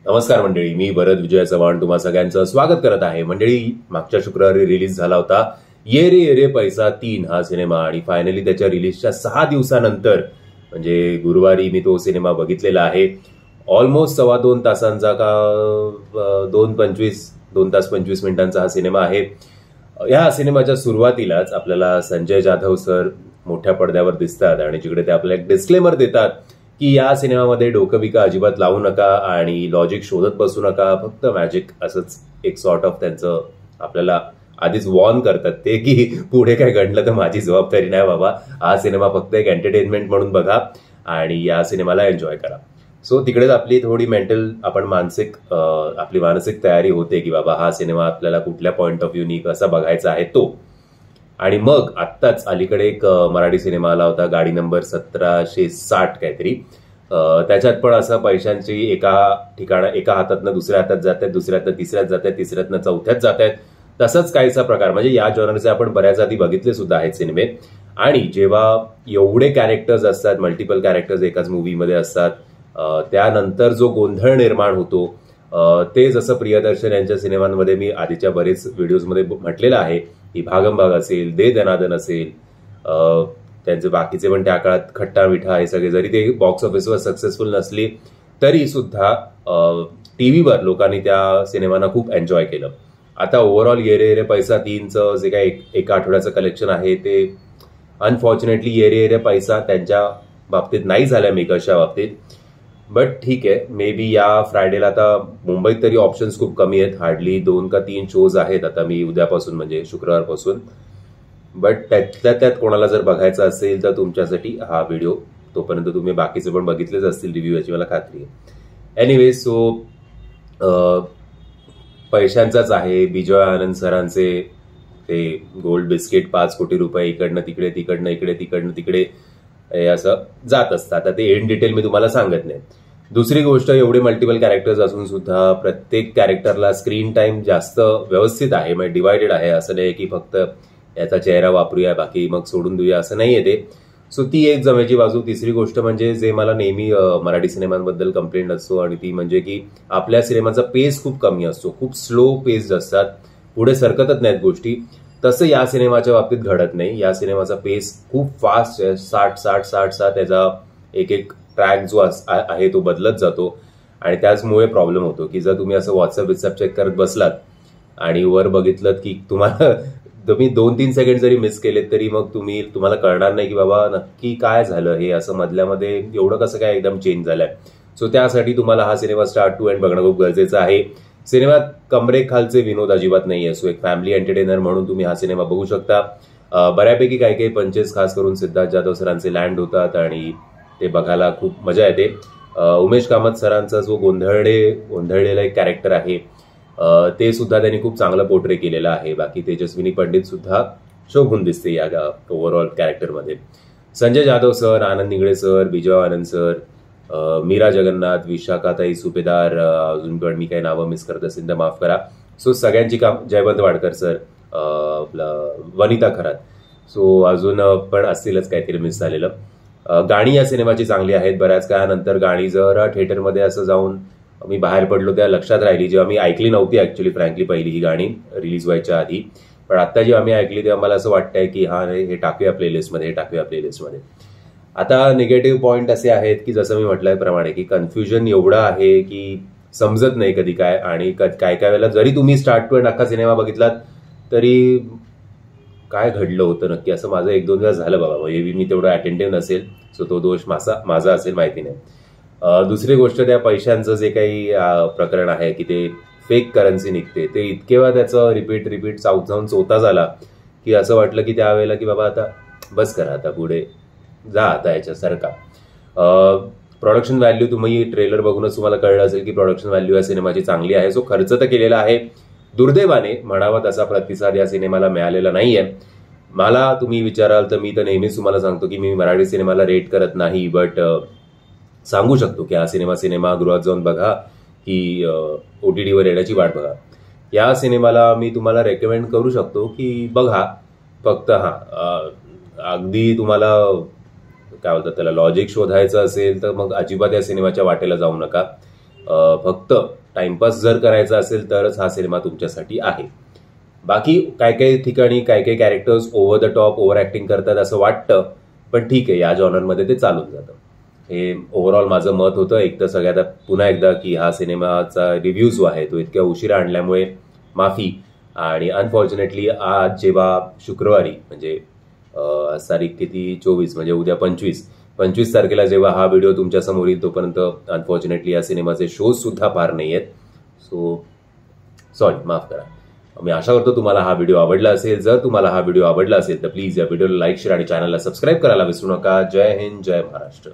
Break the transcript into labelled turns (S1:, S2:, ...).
S1: नमस्कार मंडळी, मी भरत विजय चव्हाण तुम्हा सगळ्यांचं स्वागत करत आहे. मंडळी, मागच्या शुक्रवारी रिलीज झाला होता ये रे ये रे पैसा 3 हा सिनेमा आणि फायनली त्याच्या रिलीजच्या 6 दिवसानंतर म्हणजे गुरुवारी मी तो सिनेमा बघितलेला आहे. ऑलमोस्ट 2.25 तासांचा का 2 तास 25 मिनिटांचा हा सिनेमा आहे. या सिनेमाच्या सुरुवातीलाच आपल्याला संजय जाधव सर मोठ्या पडद्यावर दिसतात आणि जिकडे ते आपल्याला एक डिस्क्लेमर देतात की या सिनेमामध्ये डोकंबिका अजिबात लावू नका आणि लॉजिक शोधत बसू नका, फक्त मॅजिक, असंच एक सॉर्ट ऑफ त्यांचं आपल्याला आधीच वॉर्न करतात ते की पुढे काय घडलं तर माझी जबाबदारी नाही बाबा, हा सिनेमा फक्त एक एंटरटेनमेंट म्हणून बघा आणि या सिनेमाला एन्जॉय करा. सो तिकडेच आपली थोडी आपली मानसिक तयारी होते की बाबा हा सिनेमा आपल्याला कुठल्या पॉइंट ऑफ व्ह्यूनी कसा बघायचा आहे तो. आणि मग आत्ताच अलीकडे एक मराठी सिनेमा आला होता, गाडी नंबर 1760 काहीतरी. त्याच्यात पण असं पैशांची एका हातातनं दुसऱ्या हातात जात आहेत, दुसऱ्यातनं तिसऱ्यात जात आहेत, तिसऱ्यातनं चौथ्यात जात आहेत. तसंच काहीसा प्रकार म्हणजे या जॉनरचे आपण बऱ्याच आधी बघितले सुद्धा आहेत सिनेमे. आणि जेव्हा एवढे कॅरेक्टर्स असतात, मल्टिपल कॅरेक्टर्स एकाच मूवीमध्ये असतात, त्यानंतर जो गोंधळ निर्माण होतो ते जसं प्रियदर्शन यांच्या सिनेमांमध्ये मी आधीच्या बरेच व्हिडिओजमध्ये म्हटलेलं आहे की भागमभाग असेल, दे दनादन असेल, त्यांचे बाकीचे पण त्या काळात खट्टा मिठा हे सगळे, जरी ते बॉक्स ऑफिसवर सक्सेसफुल नसली तरी सुद्धा टीव्हीवर लोकांनी त्या सिनेमांना खूप एन्जॉय केलं. आता ओव्हरऑल ये रे ये रे पैसा 3चं जे काही एका आठवड्याचं कलेक्शन आहे ते अनफॉर्च्युनेटली ये रे ये रे पैसा त्यांच्या बाबतीत नाही झाल्या मेकर्सच्या बाबतीत. बट ठीक आहे, मे बी या फ्रायडेला आता मुंबईत तरी ऑप्शन्स खूप कमी आहेत, हार्डली 2 का 3 शोज आहेत आता मी उद्यापासून म्हणजे शुक्रवारपासून. बट त्यातल्या त्यात कोणाला जर बघायचं असेल तर तुमच्यासाठी हा व्हिडिओ, तोपर्यंत तुम्ही बाकीचे पण बघितलेच असतील रिव्ह्यू, याची मला खात्री आहे. एनिवे, सो पैशांचाच आहे. विजय आनंद सरांचे ते गोल्ड बिस्किट 5 कोटी रुपये इकडनं तिकडे, तिकडनं इकडे, तिकडनं तिकडे असं जात असतं. आता ते इन डिटेल मी तुम्हाला सांगत नाही. दुसरी गोष्ट, एवढे मल्टिपल कॅरेक्टर्स असून सुद्धा प्रत्येक कॅरेक्टरला स्क्रीन टाइम जास्त व्यवस्थित आहे, म्हणजे डिवायडेड आहे. असं नाही की फक्त याचा चेहरा वापरूया बाकी मग सोडून देऊया, असं नाहीये ते. सो ती एक जमेची बाजू. तिसरी गोष्ट म्हणजे जे मला नेहमी मराठी सिनेमांबद्दल कंप्लेंट असतो आणि ती म्हणजे की आपल्या सिनेमाचा पेस खूप कमी असतो, खूप स्लो पेस्ड असतात, पुढे सरकतच नाहीत गोष्टी. तसं या सिनेमाच्या बाबतीत घडत नाही. या सिनेमाचा पेस खूप फास्ट आहे, 60 त्याचा एक ट्रॅक जो आहे तो बदलत जातो आणि त्याचमुळे प्रॉब्लेम होतो की जर तुम्ही असं व्हॉट्सअप चेक करत बसलात आणि वर बघितलं की तुम्ही 2-3 सेकंड जरी मिस केलेत तरी मग तुम्हाला कळणार नाही की बाबा नक्की काय झालं, हे असं मधल्यामध्ये एवढं कसं काय एकदम चेंज झालंय. सो त्यासाठी तुम्हाला हा सिनेमा स्टार्ट टू एंड बघणं खूप गरजेचं आहे. सिनेमात कमरेखालचे विनोद अजिबात नाहीये. सो एक फॅमिली एंटरटेनर म्हणून तुम्ही हा सिनेमा बघू शकता. बऱ्यापैकी काही पंचेस खास करून सिद्धार्थ जाधव सरांचे लँड होतात आणि ते बघायला खूप मजा येते. उमेश कामत सरांचा जो गोंधळलेला एक कॅरेक्टर आहे ते सुद्धा त्यांनी खूप चांगलं पोर्ट्रे केलेलं आहे. बाकी तेजस्विनी पंडित सुद्धा शोभून दिसते या ओव्हरऑल कॅरेक्टरमध्ये. संजय जाधव सर, आनंद निगळे सर, विजय आनंद सर, मीरा जगन्नाथ, विशाखाताई सुपेदार, अजून पण मी काही नावं मिस करत असेल तर माफ करा. सो सगळ्यांची काम, जयवंत वाडकर सर, वनिता खरात, सो अजून पण असतीलच काहीतरी मिस झालेलं. गाणी या सिनेमाची चांगली आहेत. बऱ्याच काळानंतर गाणी जरा थिएटरमध्ये असं जाऊन मी बाहेर पडलो त्या लक्षात राहिली, जेव्हा मी ऐकली नव्हती ऍक्च्युली फ्रँकली पहिली ही गाणी रिलीज व्हायच्या आधी, पण आता जेव्हा मी ऐकली तेव्हा मला असं वाटतंय की हा हे टाकूया प्लेलिस्टमध्ये. आता निगेटिव्ह पॉइंट असे आहेत की जसं मी म्हटल्याप्रमाणे की कन्फ्युजन एवढं आहे की समजत नाही कधी काय, आणि काय वेळेला जरी तुम्ही स्टार्ट टू एंड अख्खा सिनेमा बघितलात तरी काय घडलं होतं नक्की असं माझं 1-2 वेळा झालं बाबा. म्हणजे मी तेवढं अटेंटिव्ह नसेल, सो तो दोष माझा असेल, माहिती नाही. दुसरी गोष्ट, त्या पैशांचं जे काही प्रकरण आहे की ते फेक करन्सी निघते, ते इतके वेळा त्याचं रिपीट जाऊन चोता झाला की असं वाटलं की त्यावेळेला की बाबा आता बस करा, आता पुढे जा आता याच्यासारखा. प्रोडक्शन व्हॅल्यू, तुम्ही ट्रेलर बघूनच तुम्हाला कळलं असेल की प्रोडक्शन व्हॅल्यू या सिनेमाची चांगली आहे. सो खर्च तर केलेला आहे. दुर्दैवाने म्हणावा तसा प्रतिसाद या सिनेमाला मिळालेला नाहीये. मला तुम्ही विचाराल तर मी तर नेहमीच तुम्हाला सांगतो की मी मराठी सिनेमाला रेट करत नाही, बट सांगू शकतो की हा सिनेमागृहात जाऊन बघा की OTTवर येण्याची वाट बघा. या सिनेमाला मी तुम्हाला रेकमेंड करू शकतो की बघा, फक्त अगदी तुम्हाला काय बोलतात त्याला लॉजिक शोधायचं असेल तर मग अजिबात या सिनेमाच्या वाटेला जाऊ नका. फक्त टाइमपास जर करायचा असेल तरच हा सिनेमा तुमच्यासाठी आहे. बाकी काय काय ठिकाणी काय काय characters over the top over acting करतात असं वाटतं, पण ठीक आहे, या जॉनरमध्ये ते चालून जातं. हे ओव्हरऑल माझं मत होतं. एक तर सगळ्यात पुन्हा एकदा की हा सिनेमाचा रिव्ह्यू जो आहे तो इतक्या उशिरा आणल्यामुळे माफी. आणि अनफॉर्च्युनेटली आज जेव्हा शुक्रवारी म्हणजे तारीख किती 24 म्हणजे उद्या 25 तारखेला जेव्हा हा व्हिडिओ तुमच्या समोर येईल तोपर्यंत अनफॉर्च्युनेटली या सिनेमाचे शोज सुद्धा फार नाही आहेत. सो सॉरी, माफ करा. मी आशा करतो तुम्हाला हा व्हिडिओ आवडला असेल. जर तुम्हाला हा व्हिडिओ आवडला असेल तर प्लीज या व्हिडिओला लाईक, शेअर आणि चॅनलला सबस्क्राईब करायला विसरू नका. जय हिंद, जय महाराष्ट्र.